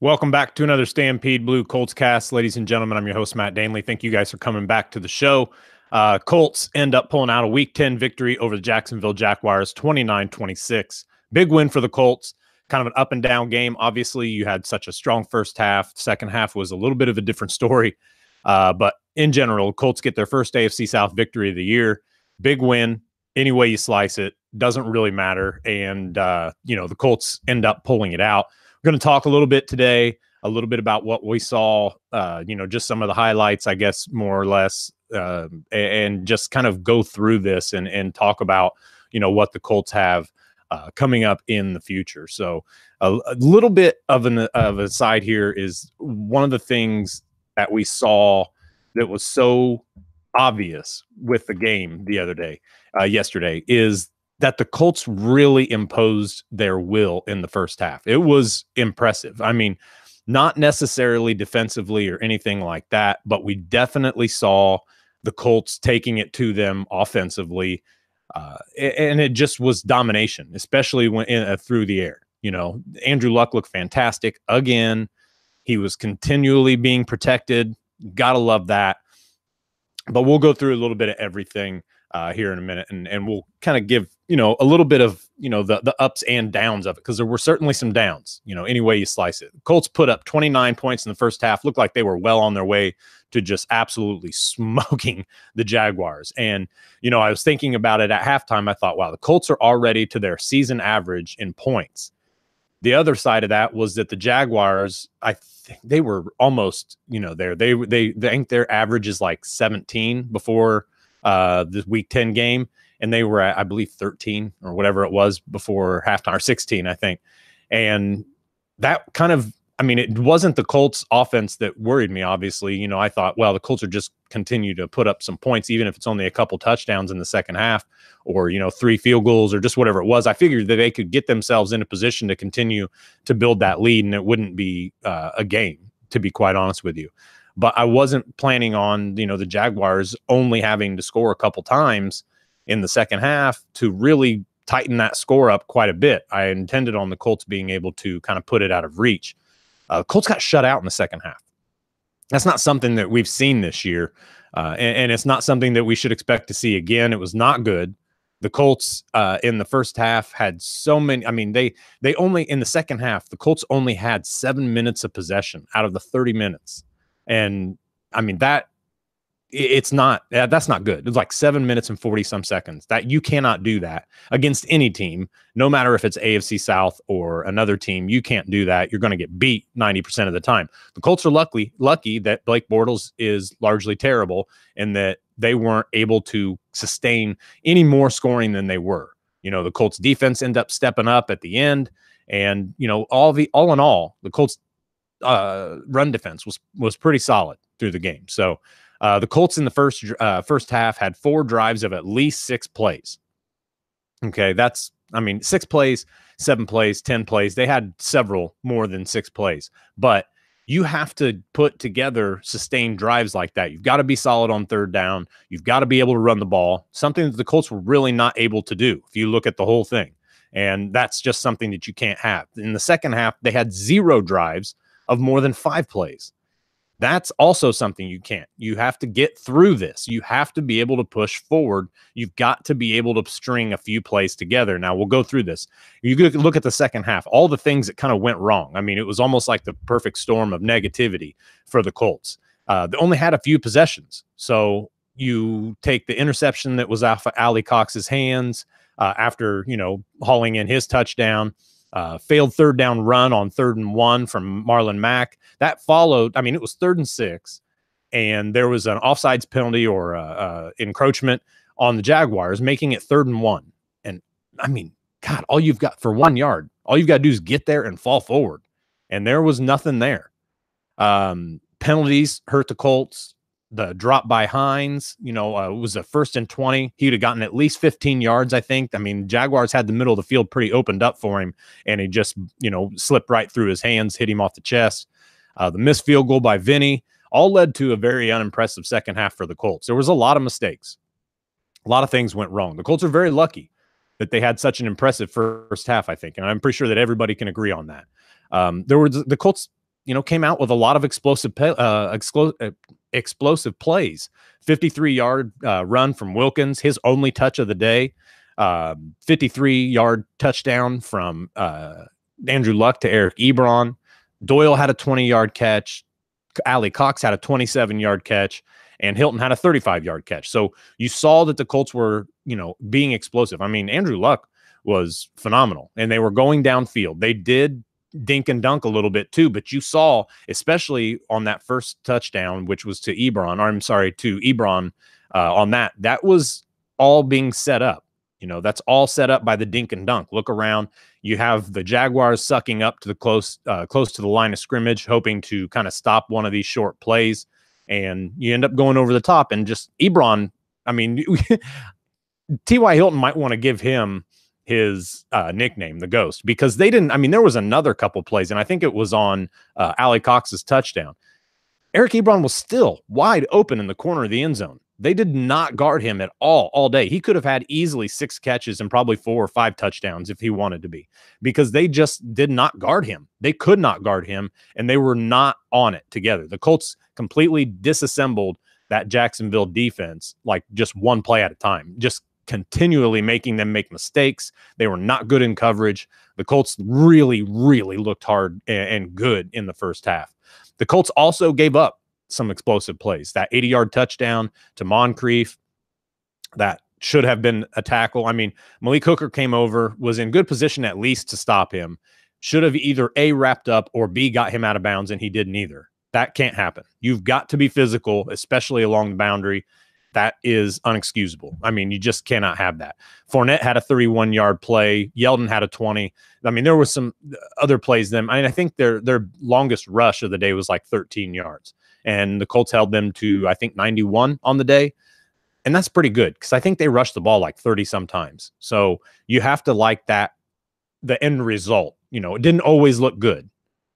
Welcome back to another Stampede Blue Colts cast. Ladies and gentlemen, I'm your host, Matt Danley. Thank you guys for coming back to the show. Colts end up pulling out a Week 10 victory over the Jacksonville Jaguars, 29-26. Big win for the Colts. Kind of an up and down game. Obviously, you had such a strong first half. Second half was a little bit of a different story. But in general, Colts get their first AFC South victory of the year. Big win. Any way you slice it, doesn't really matter. And, the Colts end up pulling it out. We're going to talk a little bit today, a little bit about what we saw, just some of the highlights, I guess, more or less, and just kind of go through this and talk about, what the Colts have coming up in the future. So a little bit of a side here is one of the things that we saw that was so obvious with the game the other day, yesterday, is that the Colts really imposed their will in the first half. It was impressive. I mean, not necessarily defensively or anything like that, but we definitely saw the Colts taking it to them offensively, and it just was domination, especially when through the air. Andrew Luck looked fantastic again. He was continually being protected. Gotta love that. But we'll go through a little bit of everything here in a minute, and we'll kind of give a little bit of the ups and downs of it, because there were certainly some downs any way you slice it. Colts put up 29 points in the first half, looked like they were well on their way to just absolutely smoking the Jaguars. And I was thinking about it at halftime. I thought, wow, the Colts are already to their season average in points. The other side of that was that the Jaguars, I think they were almost there. They think their average is like 17 before the Week 10 game, and they were at, I believe, 13 or whatever it was before halftime, or 16, I think. And that kind of, it wasn't the Colts offense that worried me, obviously. I thought, well, the Colts are just continue to put up some points, even if it's only a couple touchdowns in the second half, or 3 field goals, or just whatever it was. I figured that they could get themselves in a position to continue to build that lead, and it wouldn't be a game, to be quite honest with you. But I wasn't planning on, the Jaguars only having to score a couple times in the second half to really tighten that score up quite a bit. I intended on the Colts being able to kind of put it out of reach. Colts got shut out in the second half. That's not something that we've seen this year, and it's not something that we should expect to see again. It was not good. The Colts in the first half had so many. They only, in the second half, the Colts only had 7 minutes of possession out of the 30 minutes. And that's not good. It's like 7 minutes and 40 some seconds. That you cannot do that against any team, no matter if it's AFC South or another team. You can't do that. You're going to get beat 90% of the time. The Colts are lucky that Blake Bortles is largely terrible, and that they weren't able to sustain any more scoring than they were. The Colts defense ended up stepping up at the end, and all in all, the Colts run defense was pretty solid through the game. So the Colts in the first half had 4 drives of at least 6 plays. Okay, that's 6 plays, 7 plays, 10 plays. They had several more than 6 plays, but you have to put together sustained drives like that. You've got to be solid on third down. You've got to be able to run the ball, something that the Colts were really not able to do if you look at the whole thing. And that's just something that you can't have. In the second half, they had 0 drives of more than 5 plays. That's also something you can't. You have to get through this. You have to be able to push forward. You've got to be able to string a few plays together. Now, we'll go through this. You look at the second half, all the things that kind of went wrong. It was almost like the perfect storm of negativity for the Colts. They only had a few possessions. So you take the interception that was off of Ali Cox's hands after, hauling in his touchdown. Failed third down run on 3rd and 1 from Marlon Mack. That followed, it was 3rd and 6, and there was an offsides penalty or encroachment on the Jaguars, making it 3rd and 1. And God, all you've got for 1 yard, all you've got to do is get there and fall forward. And there was nothing there. Penalties hurt the Colts. The drop by Hines, it was a 1st and 20. He'd have gotten at least 15 yards, I think. Jaguars had the middle of the field pretty opened up for him, and he just, slipped right through his hands, hit him off the chest. The missed field goal by Vinny all led to a very unimpressive second half for the Colts. There was a lot of mistakes. A lot of things went wrong. The Colts are very lucky that they had such an impressive first half, I think, and I'm pretty sure that everybody can agree on that. The Colts came out with a lot of explosive plays. 53-yard run from Wilkins, his only touch of the day. 53-yard touchdown from Andrew Luck to Eric Ebron. Doyle had a 20-yard catch. Allie Cox had a 27-yard catch. And Hilton had a 35-yard catch. So you saw that the Colts were, being explosive. I mean, Andrew Luck was phenomenal, and they were going downfield. They did dink and dunk a little bit too, but you saw, especially on that first touchdown, which was to Ebron, on that was all being set up. That's all set up by the dink and dunk. Look around. You have the Jaguars sucking up to the close to the line of scrimmage, hoping to kind of stop one of these short plays. And you end up going over the top, and just Ebron. I mean, T.Y. Hilton might want to give him his nickname, the Ghost, because they didn't. I mean, there was another couple plays, and I think it was on Allie Cox's touchdown. Eric Ebron was still wide open in the corner of the end zone. They did not guard him at all day. He could have had easily 6 catches and probably 4 or 5 touchdowns if he wanted to be, because they just did not guard him. They could not guard him, and they were not on it together. The Colts completely disassembled that Jacksonville defense, like just one play at a time, just continually making them make mistakes. They were not good in coverage. The Colts really, really looked hard and good in the first half. The Colts also gave up some explosive plays. That 80-yard touchdown to Moncrief, that should have been a tackle. I mean, Malik Hooker came over, was in good position at least to stop him. Should have either A, wrapped up, or B, got him out of bounds, and he didn't either. That can't happen. You've got to be physical, especially along the boundary. That is unexcusable. I mean, you just cannot have that. Fournette had a 31-yard play. Yeldon had a 20. I mean, there was some other plays. I think their longest rush of the day was like 13 yards. And the Colts held them to, I think, 91 on the day. And that's pretty good, because I think they rushed the ball like 30 sometimes. So you have to like that, the end result. It didn't always look good.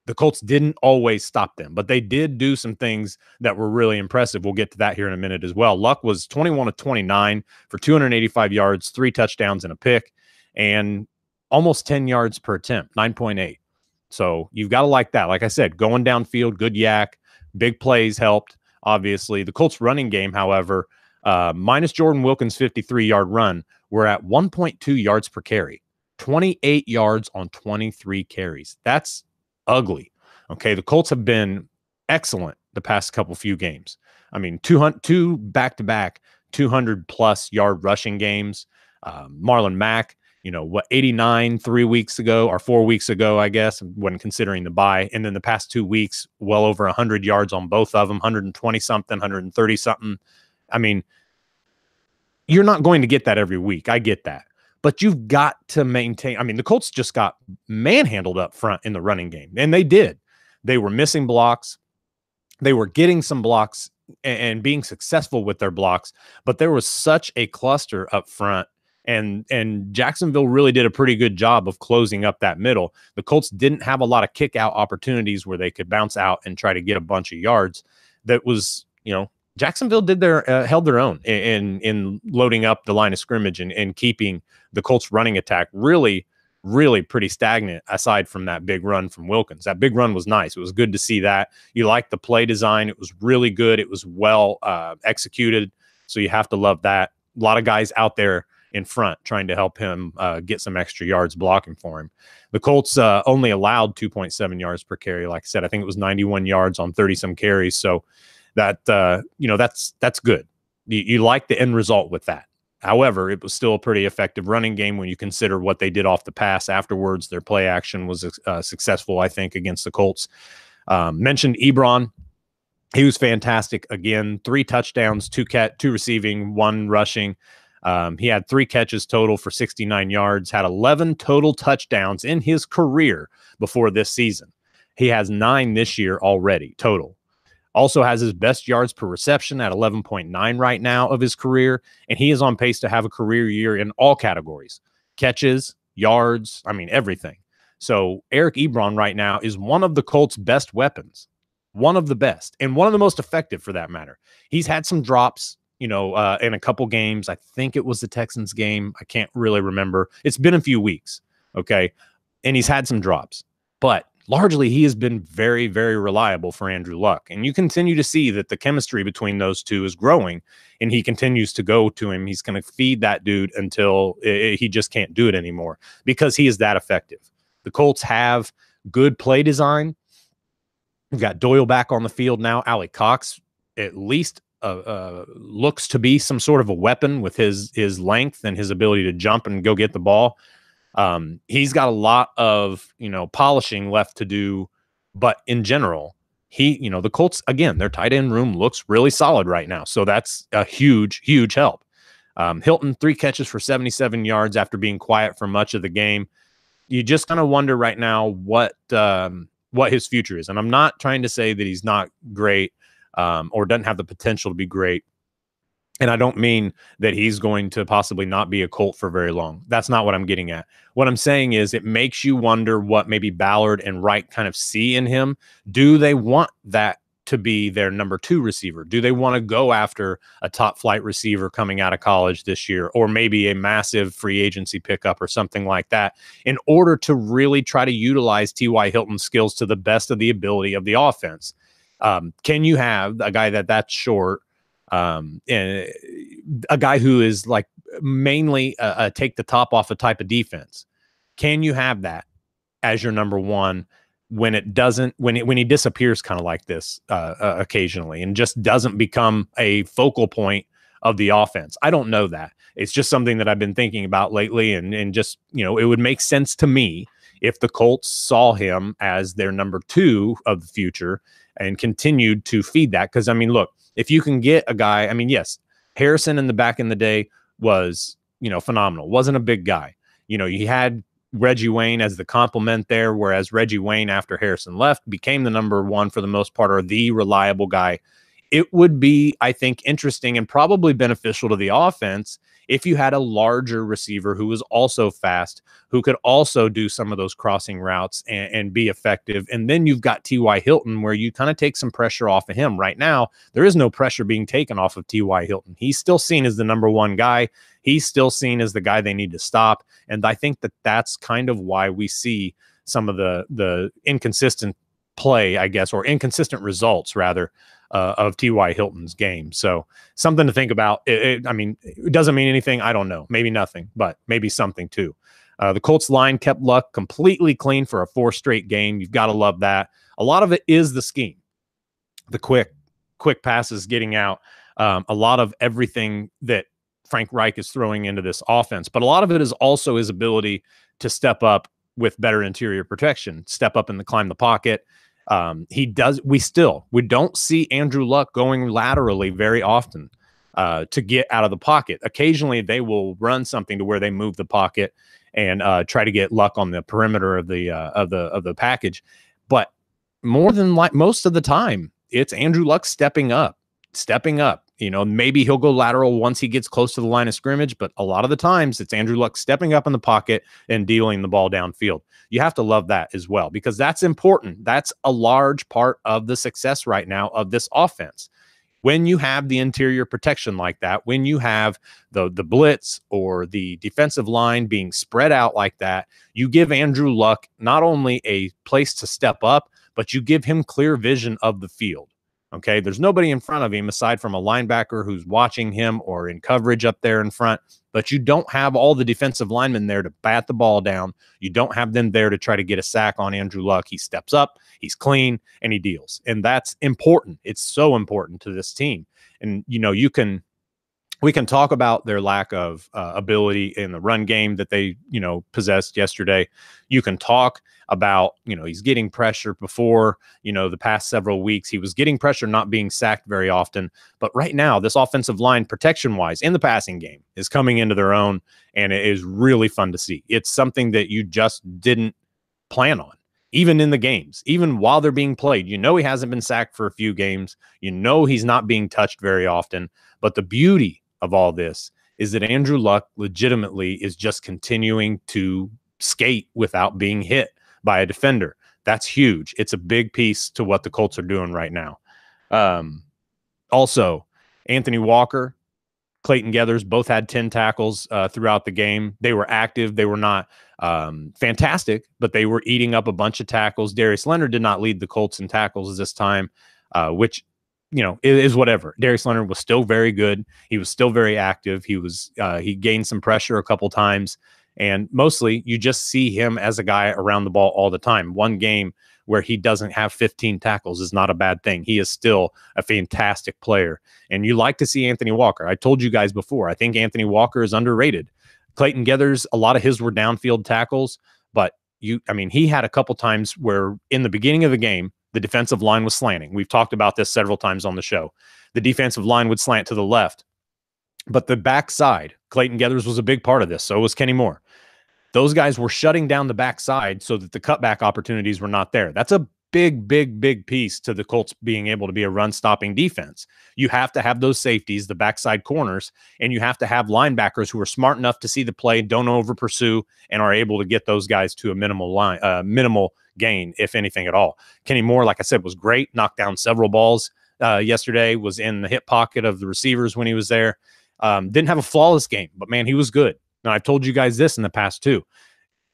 The Colts didn't always stop them, but they did do some things that were really impressive. We'll get to that here in a minute as well. Luck was 21 of 29 for 285 yards, 3 touchdowns and a pick, and almost 10 yards per attempt, 9.8. So you've got to like that. Like I said, going downfield, good yak. Big plays helped, obviously. The Colts running game, however, minus Jordan Wilkins' 53-yard run, we're at 1.2 yards per carry, 28 yards on 23 carries. That's ugly. Okay, the Colts have been excellent the past few games. I mean, 2 back-to-back 200-plus yard rushing games. Marlon Mack, 89 3 weeks ago, or 4 weeks ago, I guess, when considering the bye. And then the past 2 weeks, well over 100 yards on both of them, 120-something, 130-something. I mean, you're not going to get that every week. I get that. But you've got to maintain. I mean, the Colts just got manhandled up front in the running game, and they did. They were missing blocks. They were getting some blocks and being successful with their blocks, but there was such a cluster up front. And Jacksonville really did a pretty good job of closing up that middle. The Colts didn't have a lot of kick out opportunities where they could bounce out and try to get a bunch of yards. That was, Jacksonville held their own in loading up the line of scrimmage and keeping the Colts running attack really, really pretty stagnant, aside from that big run from Wilkins. That big run was nice. It was good to see that. You liked the play design. It was really good. It was well executed. So you have to love that. A lot of guys out there in front trying to help him get some extra yards blocking for him. The Colts only allowed 2.7 yards per carry. Like I said, I think it was 91 yards on 30-some carries. So that, that's good. You like the end result with that. However, it was still a pretty effective running game when you consider what they did off the pass afterwards. Their play action was successful, I think, against the Colts. Mentioned Ebron. He was fantastic. Again, 3 touchdowns, 2 receiving, 1 rushing. He had 3 catches total for 69 yards, had 11 total touchdowns in his career before this season. He has 9 this year already total. Also has his best yards per reception at 11.9 right now of his career, and he is on pace to have a career year in all categories. Catches, yards, I mean, everything. So Eric Ebron right now is one of the Colts' best weapons, one of the best, and one of the most effective for that matter. He's had some drops, in a couple games. I think it was the Texans game. I can't really remember. It's been a few weeks, okay? And he's had some drops. But largely he has been very, very reliable for Andrew Luck. And you continue to see that the chemistry between those two is growing, and he continues to go to him. He's going to feed that dude until he just can't do it anymore because he is that effective. The Colts have good play design. We've got Doyle back on the field now. Allie Cox at least looks to be some sort of a weapon with his length and his ability to jump and go get the ball. He's got a lot of, polishing left to do, but in general, the Colts, again, their tight end room looks really solid right now. So that's a huge, huge help. Hilton, 3 catches for 77 yards after being quiet for much of the game. You just kind of wonder right now what his future is. And I'm not trying to say that he's not great or doesn't have the potential to be great. And I don't mean that he's going to possibly not be a Colt for very long. That's not what I'm getting at. What I'm saying is it makes you wonder what maybe Ballard and Wright kind of see in him. Do they want that to be their number 2 receiver? Do they want to go after a top flight receiver coming out of college this year, or maybe a massive free agency pickup or something like that, in order to really try to utilize T.Y. Hilton's skills to the best of the ability of the offense? Can you have a guy that's short, and a guy who is like mainly take the top off a type of defense? Can you have that as your number 1 when it doesn't, when he disappears kind of like this occasionally and just doesn't become a focal point of the offense? I don't know that. It's just something that I've been thinking about lately, and just, it would make sense to me if the Colts saw him as their number 2 of the future and continued to feed that. Because, I mean, look, if you can get a guy, I mean, yes, Harrison in the day was, phenomenal. Wasn't a big guy. You had Reggie Wayne as the complement there, whereas Reggie Wayne, after Harrison left, became the number 1 for the most part, or the reliable guy. It would be, I think, interesting and probably beneficial to the offense if you had a larger receiver who was also fast, who could also do some of those crossing routes and be effective. And then you've got T.Y. Hilton, where you kind of take some pressure off of him. Right now, there is no pressure being taken off of T.Y. Hilton. He's still seen as the number 1 guy. He's still seen as the guy they need to stop. And I think that that's kind of why we see some of the inconsistent play, I guess, or inconsistent results, rather, of T.Y. Hilton's game. So something to think about. I mean, it doesn't mean anything. I don't know. Maybe nothing, but maybe something too. The Colts line kept Luck completely clean for a 4 straight game. You've got to love that. A lot of it is the scheme, the quick passes getting out, a lot of everything that Frank Reich is throwing into this offense. But a lot of it is also his ability to step up with better interior protection, step up and climb the pocket. We don't see Andrew Luck going laterally very often to get out of the pocket. Occasionally they will run something to where they move the pocket and try to get Luck on the perimeter of the package. But most of the time, it's Andrew Luck stepping up. Maybe he'll go lateral once he gets close to the line of scrimmage, but a lot of the times it's Andrew Luck stepping up in the pocket and dealing the ball downfield. You have to love that as well, because that's important. That's a large part of the success right now of this offense. When you have the interior protection like that, when you have the blitz or the defensive line being spread out like that, you give Andrew Luck not only a place to step up, but you give him clear vision of the field. Okay, there's nobody in front of him aside from a linebacker who's watching him or in coverage up there in front, but you don't have all the defensive linemen there to bat the ball down. You don't have them there to try to get a sack on Andrew Luck. He steps up, he's clean, and he deals. And that's important. It's so important to this team. And, we can talk about their lack of ability in the run game that they, possessed yesterday. You can talk about, he's getting pressure before, the past several weeks. He was getting pressure, not being sacked very often. But right now, this offensive line, protection-wise, in the passing game, is coming into their own, and it is really fun to see. It's something that you just didn't plan on. Even in the games, even while they're being played, he hasn't been sacked for a few games. He's not being touched very often. But the beauty of all this is that Andrew Luck legitimately is just continuing to skate without being hit by a defender. That's huge. It's a big piece to what the Colts are doing right now. Also, Anthony Walker, Clayton Geathers both had 10 tackles throughout the game. They were active. They were not fantastic, but they were eating up a bunch of tackles. Darius Leonard did not lead the Colts in tackles this time, which, is whatever. Darius Leonard was still very good. He was still very active. He gained some pressure a couple times. And mostly you just see him as a guy around the ball all the time. One game where he doesn't have 15 tackles is not a bad thing. He is still a fantastic player. And you like to see Anthony Walker. I told you guys before, I think Anthony Walker is underrated. Clayton Geathers, a lot of his were downfield tackles, but he had a couple times where in the beginning of the game, the defensive line was slanting. We've talked about this several times on the show. The defensive line would slant to the left, but the backside, Clayton Geathers was a big part of this. So was Kenny Moore. Those guys were shutting down the backside so that the cutback opportunities were not there. That's a big piece to the Colts being able to be a run-stopping defense. You have to have those safeties, the backside corners, and you have to have linebackers who are smart enough to see the play, don't over-pursue, and are able to get those guys to a minimal gain, if anything at all. Kenny Moore, like I said, was great, knocked down several balls yesterday, was in the hip pocket of the receivers when he was there. Didn't have a flawless game, but, man, he was good. Now, I've told you guys this in the past, too.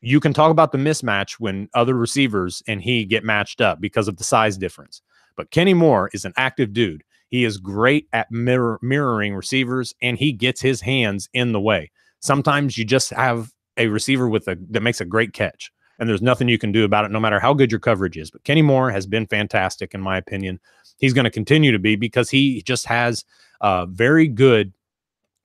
You can talk about the mismatch when other receivers and he get matched up because of the size difference. But Kenny Moore is an active dude. He is great at mirroring receivers, and he gets his hands in the way. Sometimes you just have a receiver that makes a great catch, and there's nothing you can do about it, no matter how good your coverage is. But Kenny Moore has been fantastic, in my opinion. He's going to continue to be because he just has very good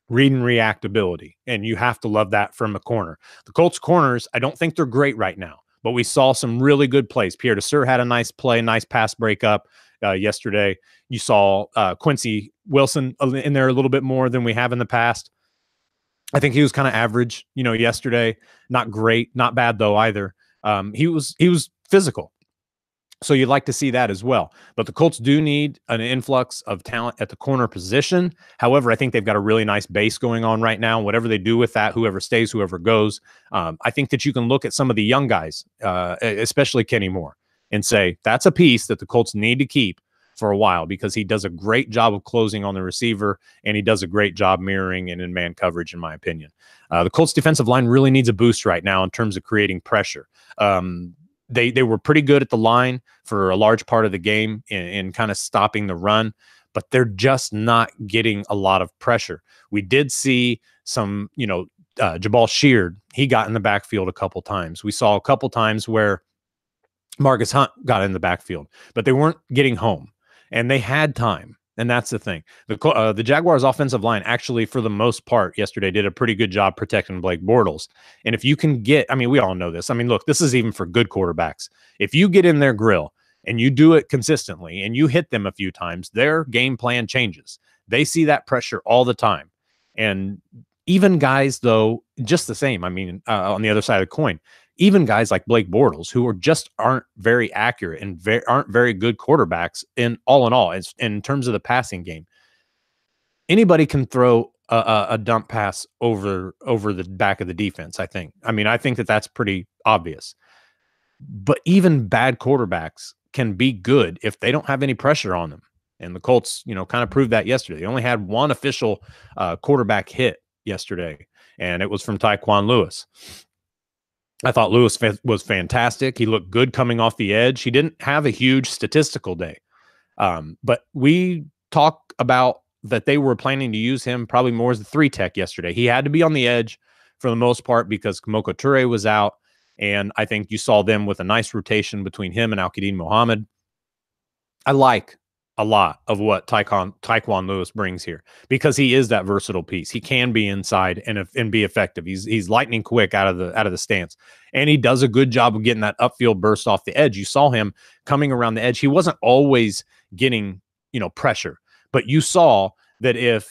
read and react ability, and you have to love that from a corner. The Colts corners, I don't think they're great right now, but we saw some really good plays. Pierre Desir had a nice play, nice pass breakup yesterday. You saw Quincy Wilson in there a little bit more than we have in the past. I think he was kind of average, yesterday. Not great, not bad though either. He was physical. So you'd like to see that as well. But the Colts do need an influx of talent at the corner position. However, I think they've got a really nice base going on right now. Whatever they do with that, whoever stays, whoever goes, I think that you can look at some of the young guys, especially Kenny Moore, and say that's a piece that the Colts need to keep for a while because he does a great job of closing on the receiver, and he does a great job mirroring and in man coverage, in my opinion. The Colts defensive line really needs a boost right now in terms of creating pressure. They were pretty good at the line for a large part of the game in kind of stopping the run, but they're just not getting a lot of pressure. We did see some, Jabal Sheard, he got in the backfield a couple times. We saw a couple times where Marcus Hunt got in the backfield, but they weren't getting home, and they had time. And that's the thing. The Jaguars offensive line actually, for the most part, yesterday did a pretty good job protecting Blake Bortles. And if you can we all know this. Look, this is even for good quarterbacks. If you get in their grill and you do it consistently and you hit them a few times, their game plan changes. They see that pressure all the time. And even guys, though, just the same. On the other side of the coin, even guys like Blake Bortles, who aren't very accurate and aren't very good quarterbacks in all, in terms of the passing game. Anybody can throw a dump pass over the back of the defense, I think. I think that's pretty obvious. But even bad quarterbacks can be good if they don't have any pressure on them. And the Colts, kind of proved that yesterday. They only had one official quarterback hit yesterday, and it was from Tyquan Lewis. I thought Lewis was fantastic. He looked good coming off the edge. He didn't have a huge statistical day. But we talk about that they were planning to use him probably more as the 3-tech yesterday. He had to be on the edge for the most part because Kamoko Toure was out. And I think you saw them with a nice rotation between him and Al-Qadim Mohammed. I like a lot of what Tyquan Lewis brings here because he is that versatile piece. He can be inside and be effective. He's lightning quick out of the stance, and he does a good job of getting that upfield burst off the edge. You saw him coming around the edge. He wasn't always getting pressure, but you saw that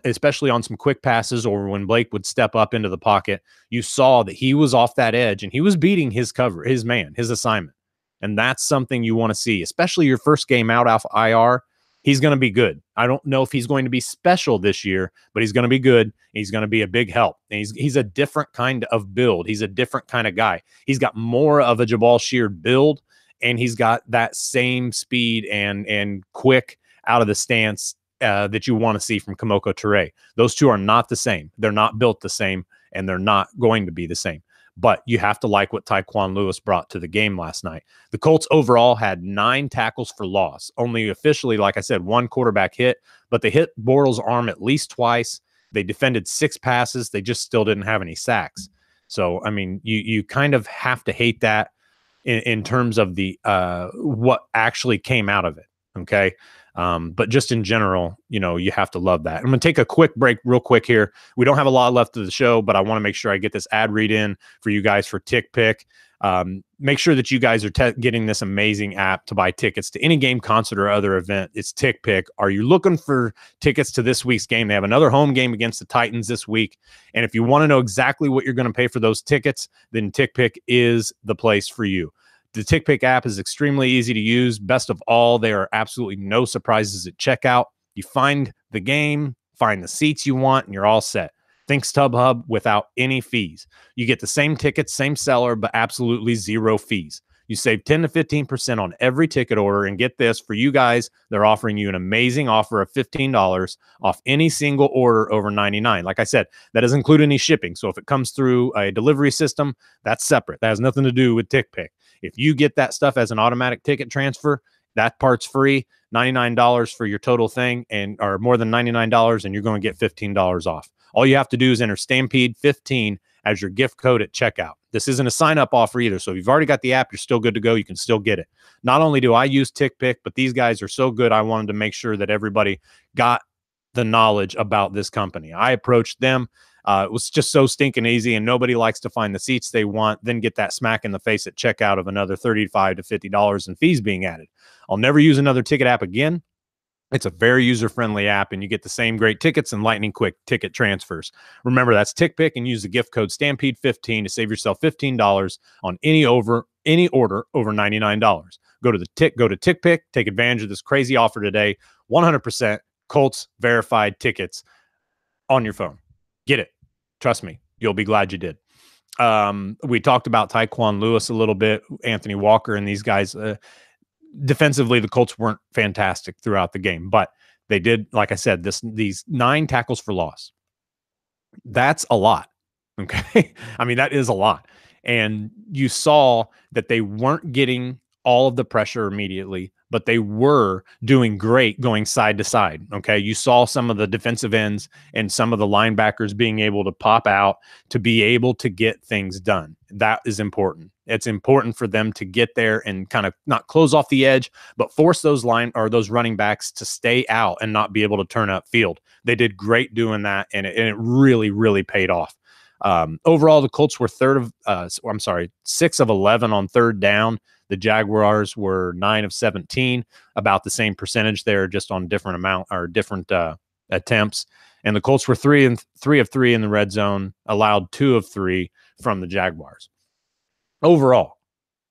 especially on some quick passes or when Blake would step up into the pocket, you saw that he was off that edge and he was beating his assignment. And that's something you want to see, especially your first game out off IR. He's going to be good. I don't know if he's going to be special this year, but he's going to be good. He's going to be a big help. And he's a different kind of build. He's a different kind of guy. He's got more of a Jabal Sheard build, and he's got that same speed and quick out of the stance that you want to see from Kamoko Toure. Those two are not the same. They're not built the same, and they're not going to be the same. But you have to like what Tyquan Lewis brought to the game last night. The Colts overall had 9 tackles for loss. Only officially, like I said, 1 quarterback hit, but they hit Bortles' arm at least twice. They defended 6 passes. They just still didn't have any sacks. So, I mean, you kind of have to hate that in terms of the what actually came out of it. Okay. But just in general, you have to love that. I'm going to take a quick break real quick here. We don't have a lot left of the show, but I want to make sure I get this ad read in for you guys for Tick Pick. Make sure that you guys are getting this amazing app to buy tickets to any game, concert, or other event. It's Tick Pick. Are you looking for tickets to this week's game? They have another home game against the Titans this week. And if you want to know exactly what you're going to pay for those tickets, then Tick Pick is the place for you. The Tick Pick app is extremely easy to use. Best of all, there are absolutely no surprises at checkout. You find the game, find the seats you want, and you're all set. Think StubHub without any fees. You get the same tickets, same seller, but absolutely zero fees. You save 10 to 15% on every ticket order. And get this, for you guys, they're offering you an amazing offer of $15 off any single order over $99. Like I said, that doesn't include any shipping. So if it comes through a delivery system, that's separate. That has nothing to do with Tick Pick. If you get that stuff as an automatic ticket transfer, that part's free, $99 for your total thing, or more than $99, and you're going to get $15 off. All you have to do is enter Stampede15 as your gift code at checkout. This isn't a sign-up offer either, so if you've already got the app, you're still good to go. You can still get it. Not only do I use Tick Pick, but these guys are so good, I wanted to make sure that everybody got the knowledge about this company. I approached them. It was just so stinking easy, and nobody likes to find the seats they want, then get that smack in the face at checkout of another $35 to $50 in fees being added. I'll never use another ticket app again. It's a very user-friendly app, and you get the same great tickets and lightning-quick ticket transfers. Remember, that's TickPick, and use the gift code Stampede15 to save yourself $15 on any order over $99. Go to TickPick, take advantage of this crazy offer today. 100% Colts verified tickets on your phone. Get it. Trust me, you'll be glad you did. We talked about Tyquan Lewis a little bit, Anthony Walker, and these guys. Defensively, the Colts weren't fantastic throughout the game, but they did, like I said, these 9 tackles for loss. That's a lot. Okay. I mean, that is a lot. And you saw that they weren't getting all of the pressure immediately, but they were doing great going side to side. Okay. You saw some of the defensive ends and some of the linebackers being able to pop out to be able to get things done. That is important. It's important for them to get there and kind of not close off the edge, but force those running backs to stay out and not be able to turn upfield. They did great doing that, and it really, really paid off. Overall, the Colts were 6 of 11 on third down. The Jaguars were 9 of 17, about the same percentage there, just on different attempts. And the Colts were 3 of 3 in the red zone, allowed 2 of 3 from the Jaguars. Overall,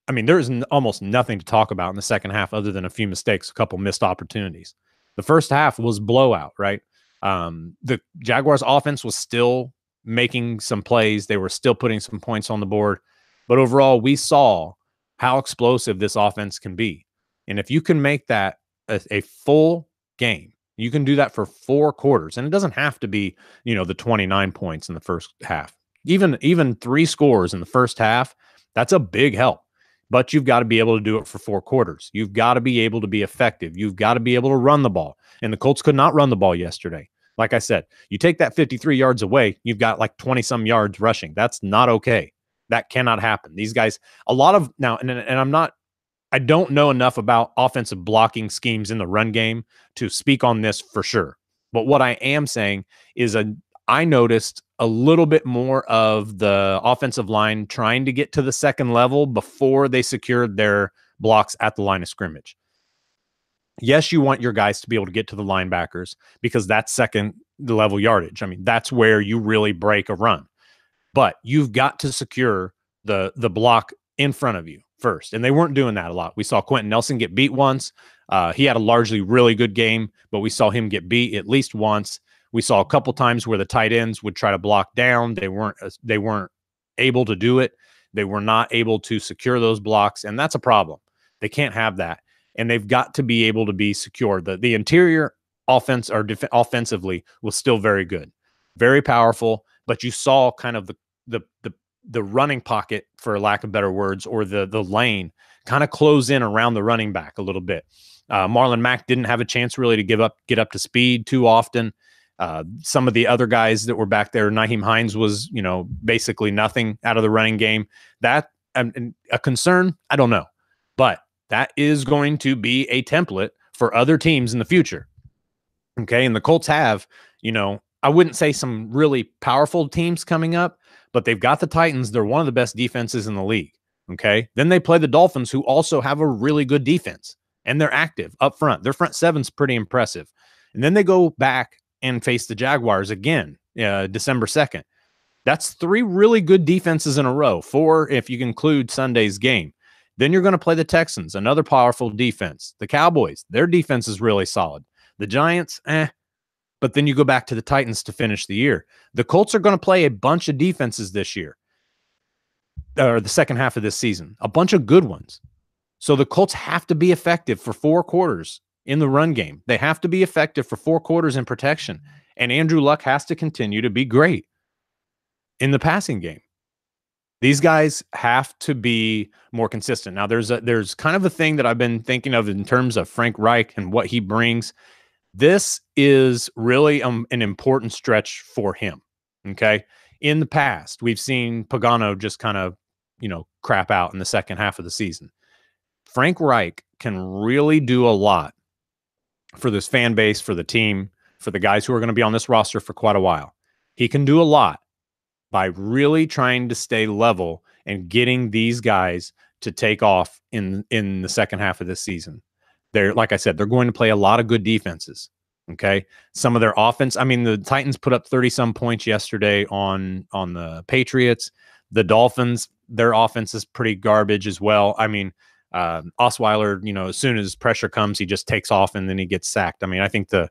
I mean, there's almost nothing to talk about in the second half other than a few mistakes, a couple missed opportunities. The first half was blowout, right? The Jaguars offense was still making some plays. They were still putting some points on the board. But overall, we saw how explosive this offense can be. And if you can make that a full game, you can do that for 4 quarters. And it doesn't have to be, the 29 points in the first half. Even 3 scores in the first half, that's a big help. But you've got to be able to do it for 4 quarters. You've got to be able to be effective. You've got to be able to run the ball. And the Colts could not run the ball yesterday. Like I said, you take that 53 yards away, you've got like 20-some yards rushing. That's not okay. That cannot happen. These guys, I don't know enough about offensive blocking schemes in the run game to speak on this for sure. But what I am saying is I noticed a little bit more of the offensive line trying to get to the second level before they secured their blocks at the line of scrimmage. Yes, you want your guys to be able to get to the linebackers because that's second level yardage. I mean, that's where you really break a run. But you've got to secure the block in front of you first. And they weren't doing that a lot. We saw Quentin Nelson get beat once. He had a largely really good game, but we saw him get beat at least once. We saw a couple times where the tight ends would try to block down. They weren't able to do it. They were not able to secure those blocks, and that's a problem. They can't have that, and they've got to be able to be secure. The interior offensively was still very good, very powerful. But you saw kind of the running pocket, for lack of better words, or the lane kind of close in around the running back a little bit. Marlon Mack didn't have a chance really to get up to speed too often. Some of the other guys that were back there, Nyheim Hines was, basically nothing out of the running game. That a concern? I don't know. But that is going to be a template for other teams in the future. Okay. And the Colts have, I wouldn't say some really powerful teams coming up, but they've got the Titans. They're one of the best defenses in the league. Okay. Then they play the Dolphins, who also have a really good defense, and they're active up front. Their front seven's pretty impressive. And then they go back and face the Jaguars again, December 2nd. That's 3 really good defenses in a row, 4 if you include Sunday's game. Then you're going to play the Texans, another powerful defense. The Cowboys, their defense is really solid. The Giants, But then you go back to the Titans to finish the year. The Colts are going to play a bunch of defenses this year, or the second half of this season, a bunch of good ones. So the Colts have to be effective for 4 quarters in the run game. They have to be effective for 4 quarters in protection. And Andrew Luck has to continue to be great in the passing game. These guys have to be more consistent. Now, there's kind of a thing that I've been thinking of in terms of Frank Reich and what he brings. This is really an important stretch for him. Okay. In the past, we've seen Pagano just kind of, crap out in the second half of the season. Frank Reich can really do a lot for this fan base, for the team, for the guys who are going to be on this roster for quite a while. He can do a lot by really trying to stay level and getting these guys to take off in the second half of this season. They're, like I said, they're going to play a lot of good defenses. Okay. Some of their offense, the Titans put up 30-some points yesterday on the Patriots. The Dolphins, their offense is pretty garbage as well. Osweiler, as soon as pressure comes, he just takes off and then he gets sacked. I think the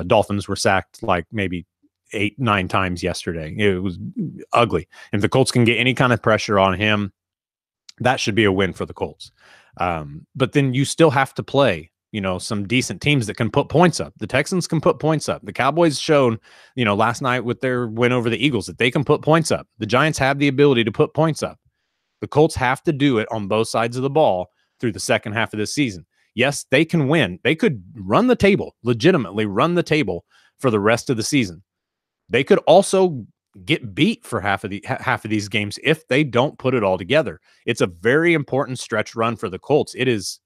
Dolphins were sacked like maybe 8-9 times yesterday. It was ugly. If the Colts can get any kind of pressure on him, that should be a win for the Colts. But then you still have to play, some decent teams that can put points up. The Texans can put points up. The Cowboys showed, last night with their win over the Eagles, that they can put points up. The Giants have the ability to put points up. The Colts have to do it on both sides of the ball through the second half of this season. Yes, they can win. They could run the table, legitimately run the table for the rest of the season. They could also get beat for half of these games if they don't put it all together. It's a very important stretch run for the Colts. It is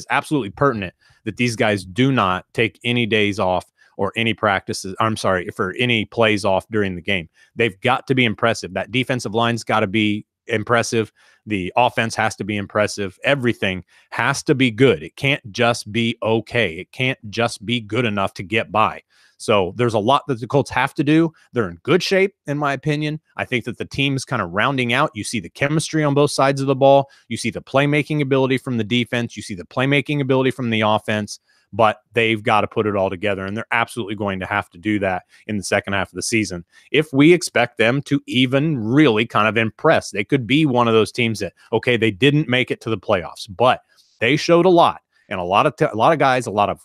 absolutely pertinent that these guys do not take any days off or any practices. I'm sorry, for any plays off during the game. They've got to be impressive. That defensive line's got to be impressive. The offense has to be impressive. Everything has to be good. It can't just be okay. It can't just be good enough to get by. So there's a lot that the Colts have to do. They're in good shape, in my opinion. I think that the team's kind of rounding out. You see the chemistry on both sides of the ball. You see the playmaking ability from the defense. You see the playmaking ability from the offense. But they've got to put it all together, and they're absolutely going to have to do that in the second half of the season. If we expect them to even really kind of impress, they could be one of those teams that, okay, they didn't make it to the playoffs, but they showed a lot, and a lot of guys, a lot of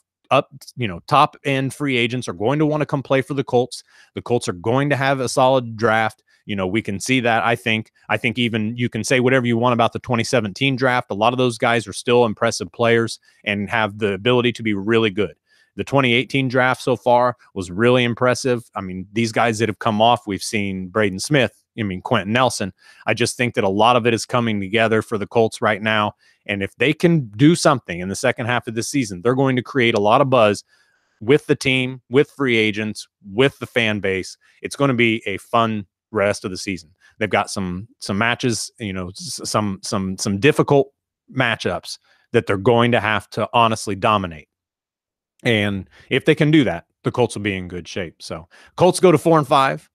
top end free agents are going to want to come play for the Colts. The Colts are going to have a solid draft. We can see that. I think even you can say whatever you want about the 2017 draft. A lot of those guys are still impressive players and have the ability to be really good. The 2018 draft so far was really impressive. These guys that have come off, we've seen Braden Smith, Quentin Nelson. I just think that a lot of it is coming together for the Colts right now. And if they can do something in the second half of the season, they're going to create a lot of buzz with the team, with free agents, with the fan base. It's going to be a fun rest of the season. They've got some matches, some difficult matchups that they're going to have to honestly dominate. And if they can do that, the Colts will be in good shape. So Colts go to 4-5.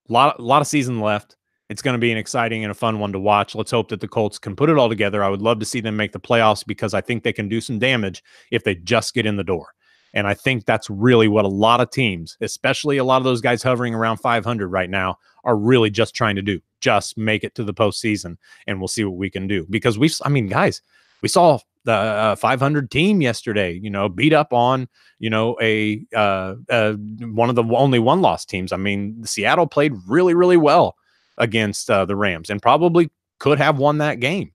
A lot of season left. It's going to be an exciting and a fun one to watch. Let's hope that the Colts can put it all together. I would love to see them make the playoffs because I think they can do some damage if they just get in the door. And I think that's really what a lot of teams, especially a lot of those guys hovering around 500 right now, are really just trying to do. Just make it to the postseason, and we'll see what we can do. Because we saw the 500 team yesterday, beat up on, one of the only one loss teams. I mean, Seattle played really, really well against the Rams and probably could have won that game.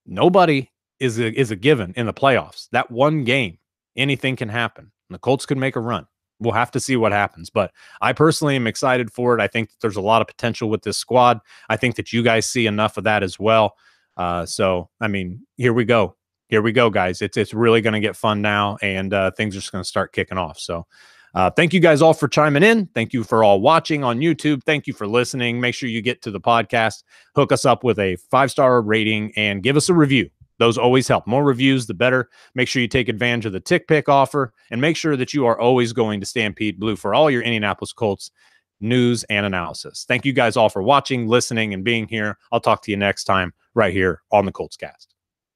Nobody is a given in the playoffs. That one game, anything can happen. The Colts could make a run. We'll have to see what happens, but I personally am excited for it. I think there's a lot of potential with this squad. I think that you guys see enough of that as well. So, I mean, here we go. Here we go, guys. It's really going to get fun now, and things are just going to start kicking off. So, thank you guys all for chiming in. Thank you for all watching on YouTube. Thank you for listening. Make sure you get to the podcast, hook us up with a 5-star rating, and give us a review. Those always help. More reviews, the better. Make sure you take advantage of the Tick Pick offer, and make sure that you are always going to Stampede Blue for all your Indianapolis Colts news and analysis. Thank you guys all for watching, listening, and being here. I'll talk to you next time right here on the Colts Cast.